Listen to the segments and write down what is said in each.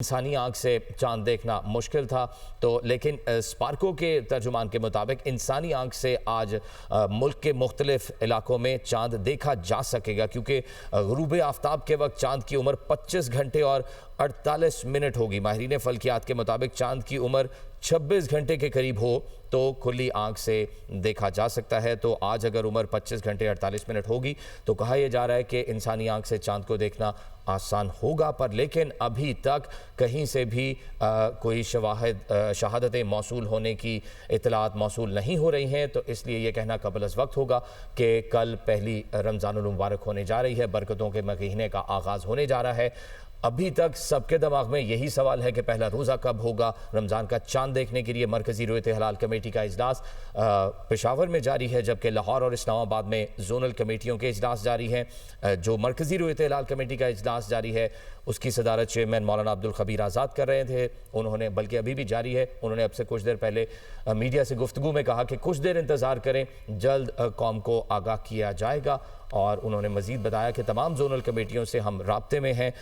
इंसानी आँख से चांद देखना मुश्किल था, तो लेकिन स्पार्को के तर्जुमान के मुताबिक इंसानी आँख से आज मुल्क के मुख्तलिफ इलाकों में चांद देखा जा सकेगा, क्योंकि गुरूब आफ्ताब के वक्त चांद की उम्र 25 घंटे और 48 मिनट होगी। माहिरीन फल्कियात के मुताबिक चांद की उम्र 26 घंटे के करीब हो तो खुली आंख से देखा जा सकता है। तो आज अगर उम्र 25 घंटे 48 मिनट होगी तो कहा यह जा रहा है कि इंसानी आंख से चांद को देखना आसान होगा, पर लेकिन अभी तक कहीं से भी कोई शहादतें मौसूल होने की इतलात मौसूल नहीं हो रही हैं, तो इसलिए यह कहना कबल अज़ वक्त होगा कि कल पहली रमज़ानुल मुबारक होने जा रही है, बरकतों के महीने का आगाज़ होने जा रहा है। अभी तक सबके दिमाग में यही सवाल है कि पहला रोज़ा कब होगा। रमज़ान का चांद देखने के लिए मरकज़ी रुयत हलाल कमेटी का इजलास पेशावर में जारी है, जबकि लाहौर और इस्लामाबाद में जोनल कमेटियों के इजलास जारी हैं। जो मरकज़ी रुयत हलाल कमेटी का इजलास जारी है उसकी सदारत चेयरमैन मौलाना अब्दुल खबीर आज़ाद कर रहे थे। उन्होंने, बल्कि अभी भी जारी है, उन्होंने अब से कुछ देर पहले मीडिया से गुफ्तगू में कहा कि कुछ देर इंतज़ार करें, जल्द कौम को आगाह किया जाएगा। और उन्होंने मज़ीद बताया कि तमाम जोनल कमेटियों से हम राब्ते में हैं,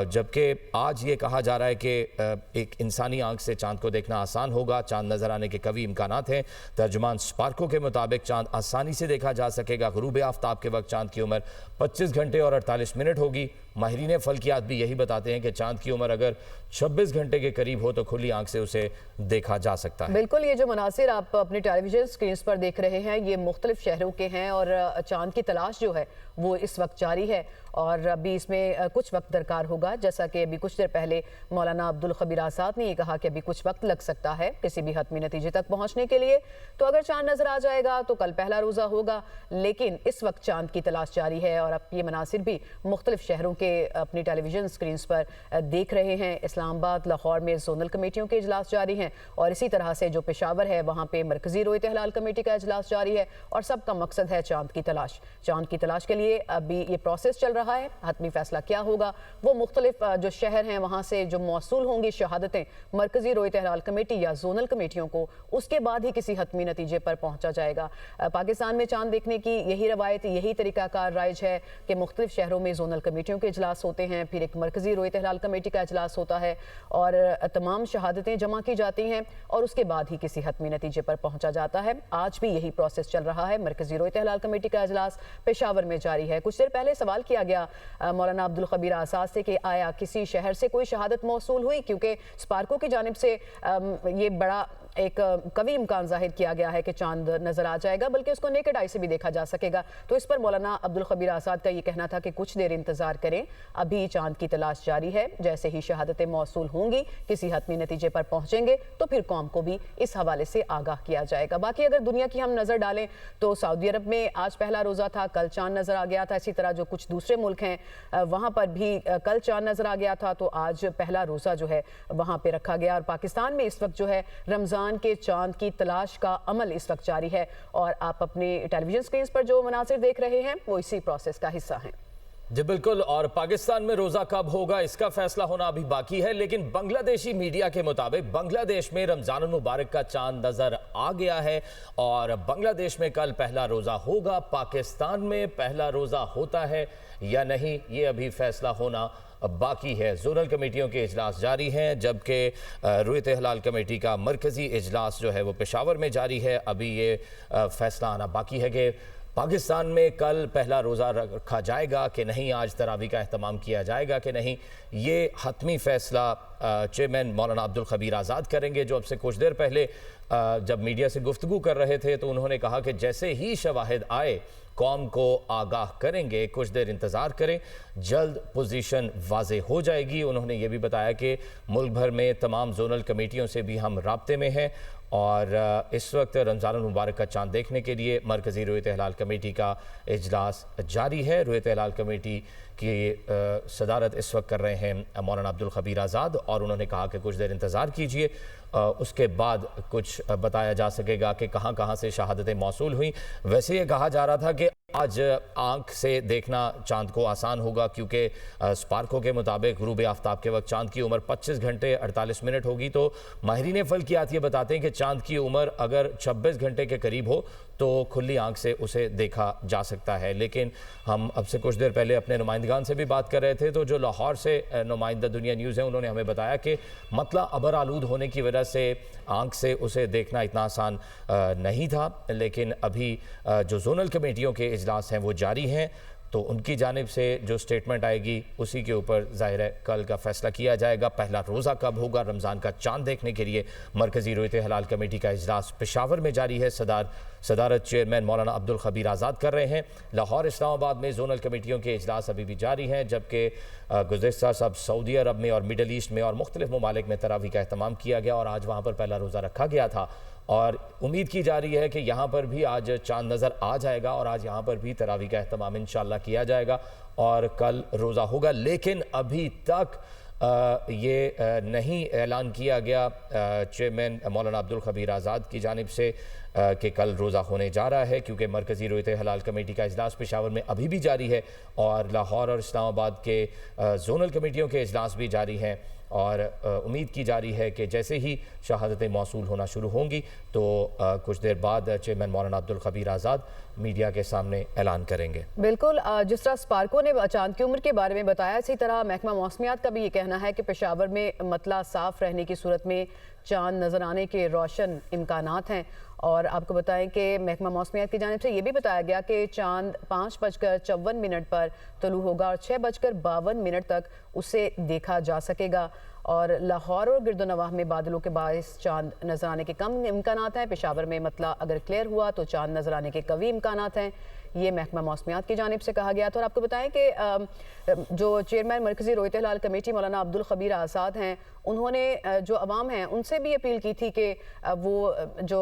जबकि आज ये कहा जा रहा है कि एक इंसानी आंख से चांद को देखना आसान होगा, चांद नज़र आने के कवी इम्कानात हैं। तर्जुमान स्पार्को के मुताबिक चांद आसानी से देखा जा सकेगा। गुरूब आफ्ताब के वक्त चांद की उम्र 25 घंटे और 48 मिनट होगी। माहिरीन फल्कियात भी यही बताते हैं कि चांद की उम्र अगर 26 घंटे के करीब हो तो खुली आंख से उसे देखा जा सकता है। बिल्कुल, ये जो मनासिर आप अपने टेलीविजन स्क्रीन पर देख रहे हैं ये मुख्तलिफ शहरों के हैं और चांद की तलाश जो है वो इस वक्त जारी है और अभी इसमें कुछ वक्त दरकार होगा। जैसा कि अभी कुछ देर पहले मौलाना अब्दुल खबीर आज़ाद ने ये कहा कि अभी कुछ वक्त लग सकता है किसी भी हतमी नतीजे तक पहुंचने के लिए। तो अगर चांद नजर आ जाएगा तो कल पहला रोज़ा होगा, लेकिन इस वक्त चांद की तलाश जारी है और अब ये मनासिर भी मुख्तलिफ शहरों के अपनी टेलीविजन स्क्रीन पर देख रहे हैं। इस्लामाबाद, लाहौर में जोनल कमेटियों के इजलास जारी हैं और इसी तरह से जो पेशावर है वहाँ पर मरकज़ी रुयत हलाल कमेटी का इजलास जारी है और सबका मकसद है चांद की तलाश। चांद की तलाश के लिए अभी ये प्रोसेस चल रहा है। हतमी फैसला क्या होगा वो मुख्तलिफ जो शहर हैं वहाँ से जो मौसूल होंगी शहादतें मरकज़ी रुयत हलाल कमेटी या जोनल कमेटियों को, उसके बाद ही किसी हतमी नतीजे पर पहुँचा जाएगा। पाकिस्तान में चांद देखने की यही रवायत, यही तरीकाकार राइज है कि मुख्तलिफ शहरों में जोनल कमेटियों के इजलास होते हैं, फिर एक मरकज़ी रुयत हलाल कमेटी का इजलास होता है और तमाम शहादतें जमा की जाती हैं और उसके बाद ही किसी हतमी नतीजे पर पहुँचा जाता है। आज भी यही प्रोसेस चल रहा है। मरकज़ी रुयत हलाल कमेटी का इजलास पेशावर में जारी है। कुछ देर पहले सवाल किया गया मौलाना अब्दुल खबीर आज़ाद से कि आया किसी शहर से कोई शहादत मौसूल हुई, क्योंकि स्पार्को की जानिब से ये बड़ा एक कवी इम्कान जाहिर किया गया है कि चांद नजर आ जाएगा, बल्कि उसको नेकेड आई से भी देखा जा सकेगा। तो इस पर मौलाना अब्दुल खबीर आज़ाद का ये कहना था कि कुछ देर इंतजार करें, अभी चांद की तलाश जारी है, जैसे ही शहादतें मौसूल होंगी किसी हतमी नतीजे पर पहुंचेंगे तो फिर कौम को भी इस हवाले से आगाह किया जाएगा। बाकी अगर दुनिया की हम नज़र डालें तो सऊदी अरब में आज पहला रोज़ा था, कल चांद नज़र आ गया था। इसी तरह जो कुछ दूसरे मुल्क हैं वहाँ पर भी कल चांद नज़र आ गया था, तो आज पहला रोज़ा जो है वहाँ पर रखा गया। और पाकिस्तान में इस वक्त जो है रमज़ान के चांद की तलाश का अमल इस वक्त जारी है और आप अपने टेलीविजन स्क्रीन पर जो मनासिर देख रहे हैं वो इसी प्रोसेस का हिस्सा हैं। जी बिल्कुल, और पाकिस्तान में रोज़ा कब होगा इसका फैसला होना अभी बाकी है, लेकिन बांग्लादेशी मीडिया के मुताबिक बांग्लादेश में रमज़ानुल मुबारक का चांद नज़र आ गया है और बांग्लादेश में कल पहला रोज़ा होगा। पाकिस्तान में पहला रोज़ा होता है या नहीं ये अभी फैसला होना बाकी है। जोनल कमेटियों के इजलास जारी हैं, जबकि रुयत हलाल कमेटी का मरकज़ी इजलास जो है वो पेशावर में जारी है। अभी ये फैसला आना बाकी है कि पाकिस्तान में कल पहला रोज़ा रखा जाएगा कि नहीं, आज तरावी का अहतमाम किया जाएगा कि नहीं, ये हतमी फ़ैसला चेयरमैन मौलाना अब्दुल खबीर आज़ाद करेंगे, जो अब से कुछ देर पहले जब मीडिया से गुफ्तगू कर रहे थे तो उन्होंने कहा कि जैसे ही शवाहिद आए कौम को आगाह करेंगे, कुछ देर इंतज़ार करें, जल्द पोजीशन वाज़े हो जाएगी। उन्होंने ये भी बताया कि मुल्क भर में तमाम जोनल कमेटियों से भी हम राब्ते में हैं और इस वक्त रमज़ानुल मुबारक का चांद देखने के लिए मरकज़ी रुयत हलाल कमेटी का इजलास जारी है। रुयत हलाल कमेटी की सदारत इस वक्त कर रहे हैं मौलाना अब्दुल खबीर आज़ाद और उन्होंने कहा कि कुछ देर इंतज़ार कीजिए, उसके बाद कुछ बताया जा सकेगा कि कहाँ कहाँ से शहादतें मौसूल हुई। वैसे ये कहा जा रहा था कि आज आँख से देखना चांद को आसान होगा, क्योंकि स्पार्को के मुताबिक गुरूब आफ्ताब के वक्त चांद की उम्र 25 घंटे 48 मिनट होगी। तो माहिरीन फल्कियात ये बताते हैं कि चांद की उम्र अगर 26 घंटे के करीब हो तो खुली आंख से उसे देखा जा सकता है। लेकिन हम अब से कुछ देर पहले अपने नुमाइंदगान से भी बात कर रहे थे, तो जो लाहौर से नुमाइंदा दुनिया न्यूज़ है, उन्होंने हमें बताया कि मतला अबर आलूद होने की वजह से आंख से उसे देखना इतना आसान नहीं था। लेकिन अभी जो जोनल कमेटियों के इजलास हैं वो जारी हैं, तो उनकी जानिब से जो स्टेटमेंट आएगी उसी के ऊपर ज़ाहिर है कल का फैसला किया जाएगा। पहला रोज़ा कब होगा, रमज़ान का चांद देखने के लिए मरकज़ी रोयत हलाल कमेटी का इजलास पेशावर में जारी है। सदारत चेयरमैन मौलाना अब्दुल खबीर आज़ाद कर रहे हैं। लाहौर इस्लामाबाद में जोनल कमेटियों के इजलास अभी भी जारी हैं, जबकि गुज़िश्ता सब सऊदी अरब में और मिडल ईस्ट में और मुख्तलिफ ममालिक में तरावी का अहतमाम किया गया और आज वहाँ पर पहला रोज़ा रखा गया था। और उम्मीद की जा रही है कि यहाँ पर भी आज चांद नज़र आ जाएगा और आज यहाँ पर भी तरावी का अहतमाम इंशाअल्लाह किया जाएगा और कल रोज़ा होगा। लेकिन अभी तक ये नहीं ऐलान किया गया चेयरमैन मौलाना अब्दुल खबीर आज़ाद की जानिब से कि कल रोज़ा होने जा रहा है, क्योंकि मरकज़ी रोयत हलाल कमेटी का इजलास पेशावर में अभी भी जारी है और लाहौर और इस्लामाबाद के जोनल कमेटियों के इजलास भी जारी हैं। और उम्मीद की जा रही है कि जैसे ही शहादतें मौसूल होना शुरू होंगी तो कुछ देर बाद चेयरमैन मौलाना अब्दुल खबीर आज़ाद मीडिया के सामने ऐलान करेंगे। बिल्कुल, जिस तरह स्पार्को ने चांद की उम्र के बारे में बताया, इसी तरह महकमा मौसमियात का भी ये कहना है कि पेशावर में मतला साफ रहने की सूरत में चांद नज़र आने के रोशन इम्कानात हैं। और आपको बताएं कि महकमा मौसमियात की जानिब से ये भी बताया गया कि चांद 5:54 पर तुलू होगा और 6:52 तक उसे देखा जा सकेगा। और लाहौर और गिरदोनवाह में बादलों के बायस चांद नजर आने के कम इम्कानात हैं। पेशावर में मतला अगर क्लियर हुआ तो चांद नजर आने के कवी इम्कानात हैं। ये महकमा मौसमियात की जानिब से कहा गया था। और आपको बताएं कि जो चेयरमैन मरकज़ी रोयत हलाल कमेटी मौलाना अब्दुल खबीर आज़ाद हैं, उन्होंने जो अवाम हैं उनसे भी अपील की थी कि वो जो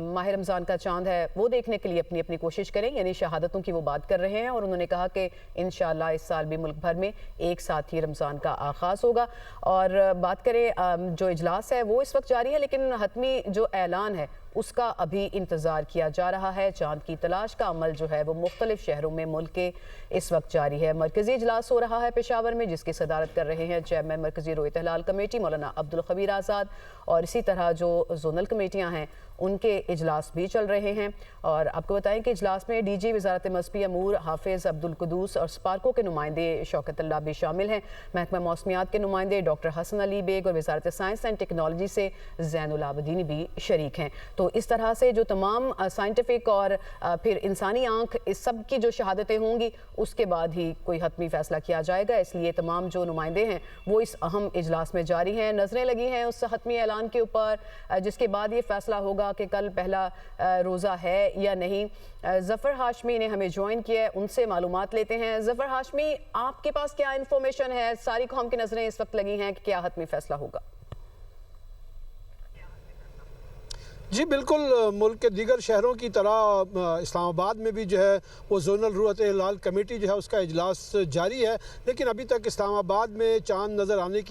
माह रमज़ान का चांद है वो देखने के लिए अपनी अपनी कोशिश करें, यानी शहादतों की वो बात कर रहे हैं। और उन्होंने कहा कि इंशाअल्लाह इस साल भी मुल्क भर में एक साथ ही रमज़ान का आगाज़ होगा। और बात करें जो इजलास है वो इस वक्त जारी है, लेकिन हतमी जो ऐलान है उसका अभी इंतज़ार किया जा रहा है। चांद की तलाश का अमल जो है वो मुख्तलिफ शहरों में मुल्क के इस वक्त जारी है। मरकज़ी इजलास हो रहा है पेशावर में, जिसकी सदारत कर रहे हैं चेयरमैन मरकज़ी रोयत हलाल कमेटी मौलाना अब्दुल खबीर आज़ाद। और इसी तरह जो जोनल कमेटियाँ हैं उनके इजलास भी चल रहे हैं। और आपको बताएं कि इजलास में डीजी वज़ारत मज़हबी अमूर हाफिज़ अब्दुल कुदूस और स्पार्को के नुमाइंदे शौकत अल्लाह भी शामिल हैं। महकमा मौसमियात के नुमाइंदे डॉक्टर हसन अली बेग और वज़ारत साइंस एंड टेक्नोलॉजी से ज़ैनुल आबदीन भी शरीक हैं। तो इस तरह से जो तमाम साइंटिफिक और फिर इंसानी आँख इस सब की जो शहादतें होंगी उसके बाद ही कोई हतमी फ़ैसला किया जाएगा। इसलिए तमाम जो नुमाइंदे हैं वो इस अहम इजलास में जारी हैं। नज़रें लगी हैं उस हतमी ऐलान के ऊपर, जिसके बाद ये फैसला होगा कि कल पहला रोज़ा है या नहीं। ज़फ़र हाशमी ने हमें ज्वाइन किया है, उनसे मालूमात लेते हैं। ज़फ़र हाशमी, आपके पास क्या इंफॉर्मेशन है? सारी कौम की नज़रें इस वक्त लगी हैं कि क्या हतमी फैसला होगा? जी बिल्कुल, मुल्क के दीगर शहरों की तरह इस्लामाबाद में भी जो है वो जोनल रोयत हलाल कमेटी जो है उसका इजलास जारी है, लेकिन अभी तक इस्लामाबाद में चांद नज़र आने की